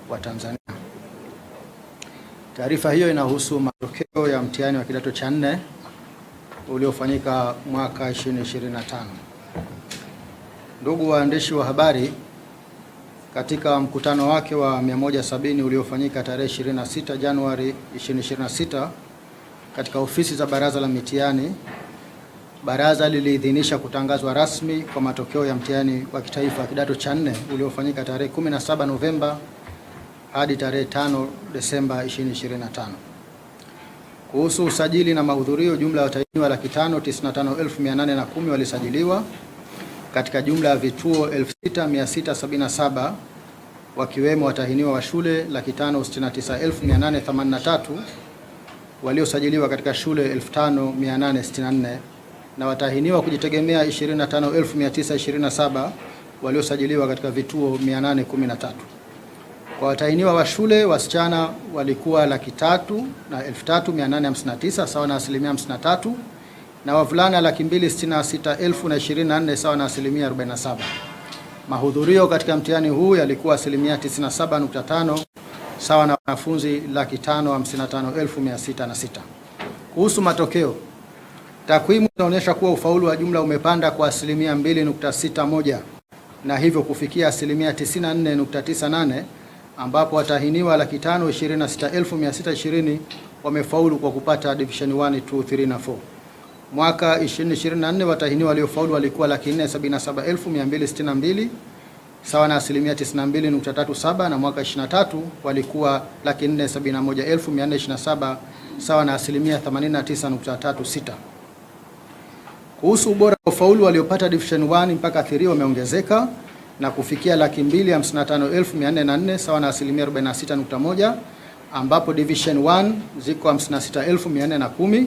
wa Tanzania. Taarifa hiyo inahusu matokeo ya mtihani wa kidato cha 4 uliofanyika mwaka 2025. Ndugu waandishi wa habari, katika mkutano wake wa 170 uliofanyika tarehe 26 Januari 2026 katika ofisi za Baraza la Mitihani, Baraza liliidhinisha kutangazwa rasmi kwa matokeo ya mtihani wa kitaifa kidato cha 4 uliofanyika tarehe 17 Novemba hadi tarehe 5 Desemba 2025. Kuhusu usajili na mahudhurio, jumla ya watahiniwa 595,810 walisajiliwa katika jumla ya vituo 6677, wakiwemo watahiniwa wa shule 569,883 waliosajiliwa katika shule 5864 na watahiniwa kujitegemea 25,927 waliosajiliwa katika vituo 813. Kwa watahiniwa wa shule, wasichana walikuwa 303,859 sawa na 53%, na wavulana 266,024 sawa na 47%. Mahudhurio katika mtihani huu yalikuwa 97.5 sawa na wanafunzi 555,606. Kuhusu matokeo, takwimu zinaonyesha kuwa ufaulu wa jumla umepanda kwa 2.61 na hivyo kufikia 94.98, ambapo watahiniwa 526,620 wamefaulu kwa kupata division 1, 2, 3 na 4. Mwaka 2024 watahiniwa waliofaulu walikuwa 477,262 sawa na 92.37, na mwaka 23 walikuwa 471,427 sawa na 89.36. Kuhusu ubora wa ufaulu, waliopata division 1 mpaka 3 wameongezeka na kufikia 255,404 sawa na 46.1, ambapo division 1 ziko 56,410,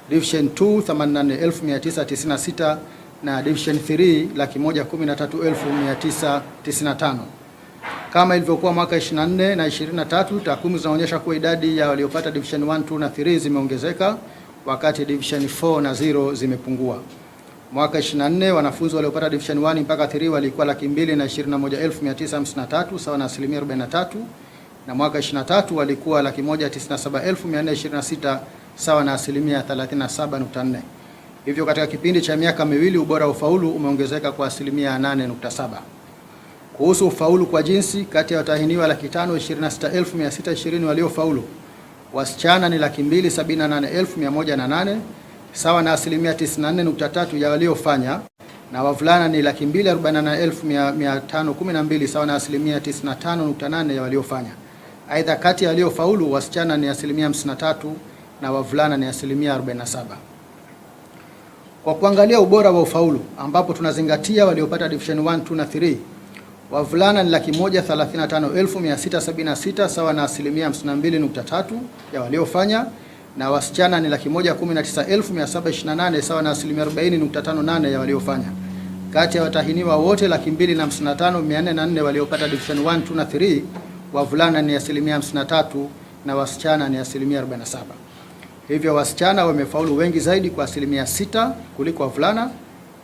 division 2 84,996 na division 3 113,995. Kama ilivyokuwa mwaka 24 na 23, takwimu zinaonyesha kuwa idadi ya waliopata division 1, 2 na 3 zimeongezeka wakati division 4 na 0 zimepungua. Mwaka 24 wanafunzi waliopata division 1 mpaka 3 walikuwa 221,953 sawa na 43%, na mwaka 23 walikuwa 197,426 sawa na 37.4%. Hivyo katika kipindi cha miaka miwili ubora wa ufaulu umeongezeka kwa 8.7. Kuhusu ufaulu kwa jinsi, kati ya watahiniwa 526,620 waliofaulu, wasichana ni 278,108 sawa na 94.3 ya waliofanya, na wavulana ni 248,512 sawa na 95.8 ya waliofanya. Aidha, kati ya waliofaulu wasichana ni 53% na wavulana ni 47%. Kwa kuangalia ubora wa ufaulu, ambapo tunazingatia waliopata division 1, 2 na 3, wavulana ni 135,676 sawa na 52.3 ya waliofanya, na wasichana ni 119,728 sawa na 40.58 ya waliofanya. Kati ya watahiniwa wote 255,404 waliopata division 1, 2 na 3, wavulana ni 53% na wasichana ni 47%. Hivyo wasichana wamefaulu wengi zaidi kwa 6% kuliko wavulana,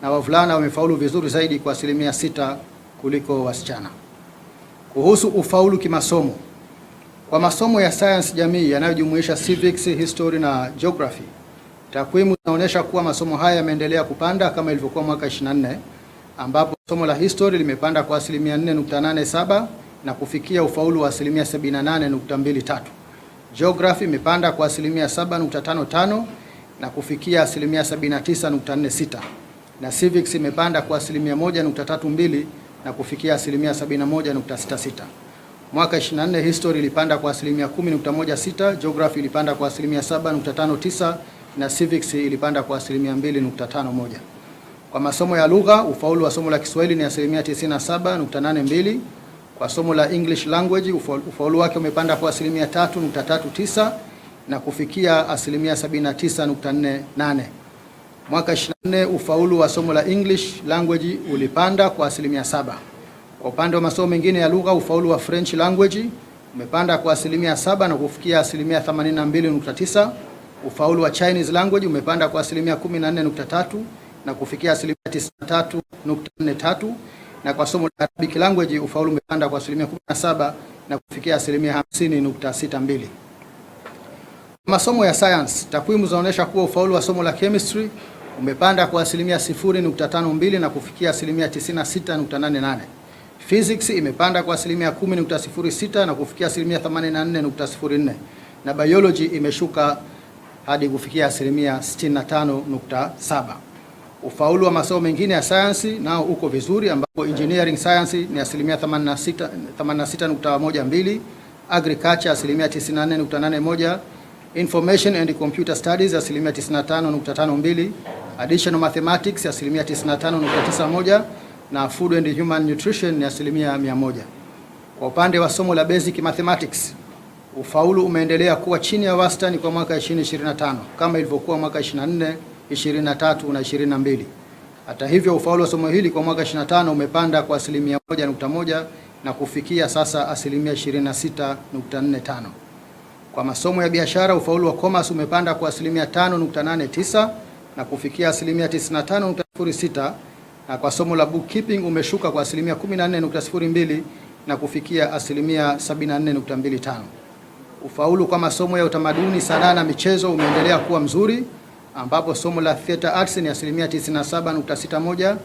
na wavulana wamefaulu vizuri zaidi kwa 6% kuliko wasichana. Kuhusu ufaulu kimasomo, kwa masomo ya science jamii yanayojumuisha civics, history na geography, takwimu zinaonyesha kuwa masomo haya yameendelea kupanda kama ilivyokuwa mwaka 24, ambapo somo la history limepanda kwa 4.87 na kufikia ufaulu wa 78.23. Geography imepanda kwa 7.55 na kufikia 79.46, na civics imepanda kwa 1.32 na kufikia 71.66. Mwaka 24 history ilipanda kwa 10.16, geography ilipanda kwa 7.59 na civics ilipanda kwa 2.51. Kwa masomo ya lugha, ufaulu wa somo la Kiswahili ni 97.82. Kwa somo la English language ufaulu wake umepanda kwa 3.39 na kufikia 79.48. Mwaka 24 ufaulu wa somo la English language ulipanda kwa 7%. Kwa upande wa masomo mengine ya lugha, ufaulu wa French language umepanda kwa 7% na kufikia 82.9. Ufaulu wa Chinese language umepanda kwa 14.3 na kufikia 93.43, na kwa somo la Arabic language ufaulu umepanda kwa 17% na kufikia asilimia 50.62. Masomo ya science, takwimu zinaonyesha kuwa ufaulu wa somo la chemistry umepanda kwa asilimia 0.52 na kufikia asilimia 96.88. Physics imepanda kwa asilimia 10.06 na kufikia asilimia 84.04, na biology imeshuka hadi kufikia asilimia 65.7. Ufaulu wa masomo mengine ya science nao uko vizuri, ambapo engineering science ni asilimia 86.12, agriculture asilimia 94.81, information and computer studies asilimia 95.52, additional mathematics asilimia 95.91, na food and human nutrition ni asilimia 100. Kwa upande wa somo la basic mathematics, ufaulu umeendelea kuwa chini ya wastani kwa mwaka 2025 kama ilivyokuwa mwaka 24, 23 na 22. Hata hivyo, ufaulu wa somo hili kwa mwaka 25 umepanda kwa asilimia 1.1 na kufikia sasa asilimia 26.45. Kwa masomo ya biashara, ufaulu wa commerce umepanda kwa asilimia 5.89 na kufikia asilimia 95.06, na kwa somo la bookkeeping umeshuka kwa asilimia 14.02 na kufikia asilimia 74.25. Ufaulu kwa masomo ya utamaduni, sanaa na michezo umeendelea kuwa mzuri, ambapo somo la theater arts ni asilimia 97.61,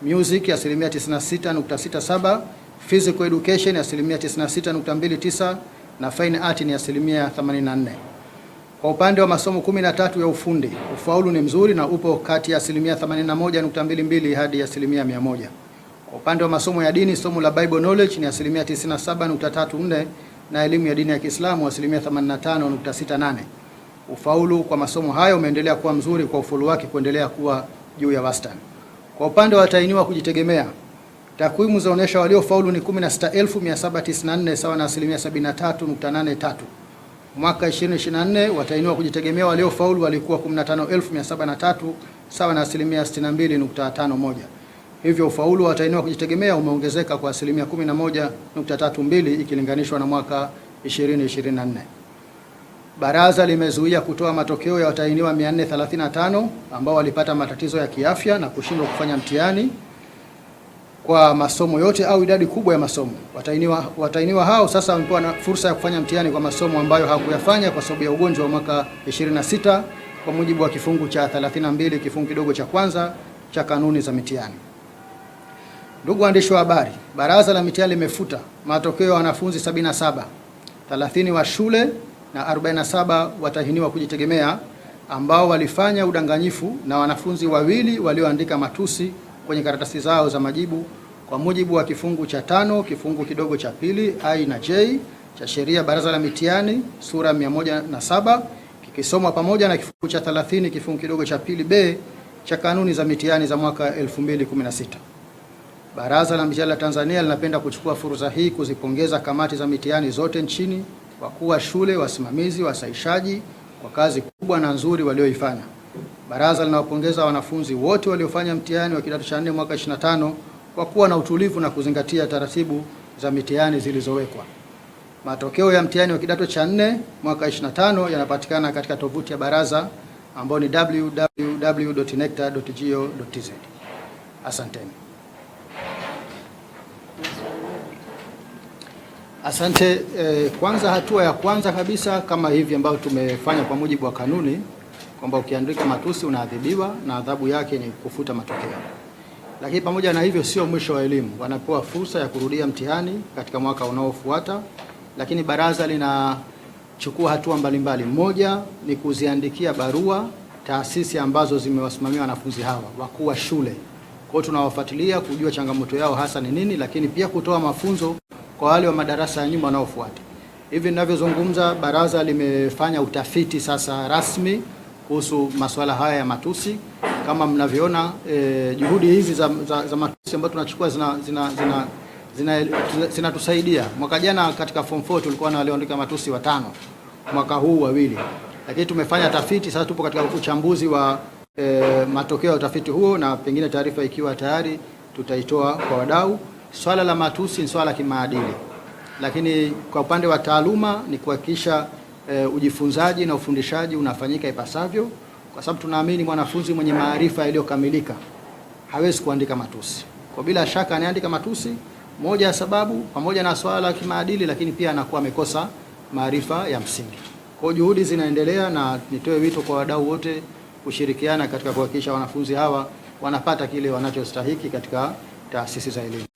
music asilimia 96.67, physical education asilimia 96.29 na fine art ni asilimia 84. Kwa upande wa masomo 13 ya ufundi, ufaulu ni mzuri na upo kati ya asilimia 81.22 hadi asilimia 100. Kwa upande wa masomo ya dini, somo la Bible knowledge ni asilimia 97.34 na elimu ya dini ya Kiislamu asilimia 85.68. Ufaulu kwa masomo hayo umeendelea kuwa mzuri, kwa ufaulu wake kuendelea kuwa juu ya wastani. Kwa upande wa watahiniwa kujitegemea, takwimu zaonesha waliofaulu ni 16,794 sawa na asilimia 73.83. Mwaka 2024 watahiniwa kujitegemea waliofaulu walikuwa 15,703 sawa na asilimia 62.51. Hivyo ufaulu wa watahiniwa kujitegemea umeongezeka kwa asilimia 11.32 ikilinganishwa na mwaka 2024. Baraza limezuia kutoa matokeo ya watahiniwa 435 ambao walipata matatizo ya kiafya na kushindwa kufanya mtihani kwa masomo yote au idadi kubwa ya masomo. Watahiniwa hao sasa wamepewa na fursa ya kufanya mtihani kwa masomo ambayo hawakuyafanya kwa sababu ya ugonjwa wa mwaka 26 kwa mujibu wa kifungu cha 32 kifungu kidogo cha kwanza cha kanuni za mitihani. Ndugu waandishi wa habari, baraza la mitihani limefuta matokeo ya wanafunzi 77, 30 wa shule na 47 watahiniwa kujitegemea ambao walifanya udanganyifu na wanafunzi wawili walioandika matusi kwenye karatasi zao za majibu kwa mujibu wa kifungu cha 5 kifungu kidogo cha pili I na J cha sheria baraza la mitihani sura 107 kikisomwa pamoja na kifungu cha 30 kifungu kidogo cha pili B cha kanuni za mitihani za mwaka 2016. Baraza la mitihani la Tanzania linapenda kuchukua fursa hii kuzipongeza kamati za mitihani zote nchini, wakuu wa shule, wasimamizi, wasahishaji kwa kazi kubwa na nzuri walioifanya. Baraza linawapongeza wanafunzi wote waliofanya mtihani wa kidato cha 4 mwaka 25 kwa kuwa na utulivu na kuzingatia taratibu za mitihani zilizowekwa. Matokeo ya mtihani wa kidato cha 4 mwaka 25 yanapatikana katika tovuti ya baraza ambayo ni www.necta.go.tz. Asanteni. Asante. Kwanza, hatua ya kwanza kabisa kama hivi ambayo tumefanya kwa mujibu wa kanuni kwamba ukiandika matusi unaadhibiwa na adhabu yake ni kufuta matokeo. Lakini pamoja na hivyo sio mwisho wa elimu, wanapewa fursa ya kurudia mtihani katika mwaka unaofuata, lakini baraza linachukua hatua mbalimbali. Moja ni kuziandikia barua taasisi ambazo zimewasimamia wanafunzi hawa, wakuu wa shule. Kwa hiyo tunawafuatilia kujua changamoto yao hasa ni nini, lakini pia kutoa mafunzo kwa wale wa madarasa ya nyuma wanaofuata. Hivi ninavyozungumza, baraza limefanya utafiti sasa rasmi kuhusu masuala haya ya matusi. Kama mnavyoona, juhudi hizi za matusi ambazo tunachukua zinatusaidia. Mwaka jana katika form 4 tulikuwa na walioandika matusi 5, mwaka huu 2. Lakini tumefanya tafiti, sasa tupo katika uchambuzi wa matokeo ya utafiti huo, na pengine taarifa ikiwa tayari tutaitoa kwa wadau. Swala la matusi ni swala la kimaadili, lakini kwa upande wa taaluma ni kuhakikisha ujifunzaji na ufundishaji unafanyika ipasavyo, kwa sababu tunaamini mwanafunzi mwenye maarifa yaliyokamilika hawezi kuandika matusi. Kwa bila shaka anaandika matusi moja ya sababu pamoja na swala la kimaadili, lakini pia anakuwa amekosa maarifa ya msingi. Kwa juhudi zinaendelea, na nitoe wito kwa wadau wote kushirikiana katika kuhakikisha wanafunzi hawa wanapata kile wanachostahiki katika taasisi za elimu.